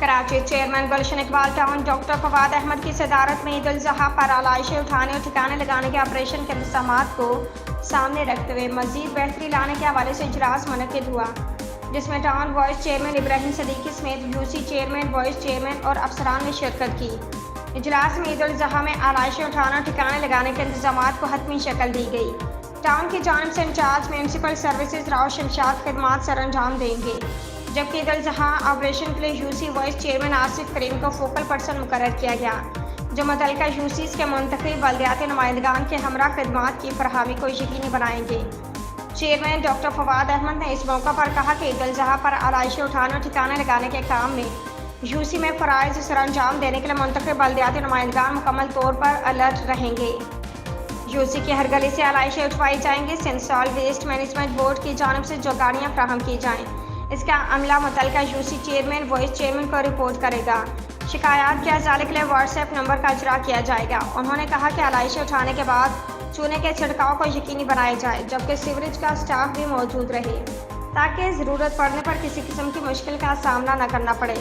Karachi chairman गुलशन Iqbal town doctor Fawad Ahmad की सदारत में ईद उल ज़ुहा पर आलाइशें उठाने और ठिकाने लगाने के ऑपरेशन के इंतज़ामात को सामने रखते हुए मज़ीद बेहतरी लाने के हवाले से इजलास मुनक्किद हुआ, जिसमें town vice chairman Ibrahim Siddiqui समेत यूसी चेयरमैन, वाइस चेयरमैन और अफसरान ने शिरकत की। इजलास में ईद उल ज़ुहा में आलाइशें उठाने और ठिकाने लगाने के इंतज़ामात को हतमी शक्ल दी गई। टाउन की जानिब से incharge municipal services Rao Shamshad खिदमात सर अंजाम देंगे, जबकि ईद उल ज़ुहा ऑपरेशन के लिए UC vice chairman Asif Karim को फोकल पर्सन मुकर्रर किया गया, जो मुतल्लिका यूसीज के मुंतखब बल्दियाती नुमाइंदगान के हमरा खिदमात की फरहमी को यकीनी बनाएंगे। चेयरमैन डॉक्टर फवाद अहमद ने इस मौका पर कहा कि ईद उल ज़ुहा पर आलाइशें उठाने और ठिकाने लगाने के काम में यूसी में फ़राइज़ सर अंजाम देने के लिए मुंतखब बल्दियाती नुमाइंदगान मुकम्मल तौर पर अलर्ट रहेंगे। यूसी की हर गली से आलाइशें उठवाई जाएंगी। Sindh solid waste management board की जानिब से जो गाड़ियाँ फराहम की जाएँ, इसका अमला मुतल्लिका यूसी चेयरमैन, वाइस चेयरमैन को रिपोर्ट करेगा। शिकायत के हवाले के लिए व्हाट्सएप नंबर का इजरा किया जाएगा। उन्होंने कहा कि आलाइशें उठाने के बाद चूने के छिड़काव को यकीनी बनाया जाए, जबकि सीवरेज का स्टाफ भी मौजूद रहे, ताकि ज़रूरत पड़ने पर किसी किस्म की मुश्किल का सामना न करना पड़े।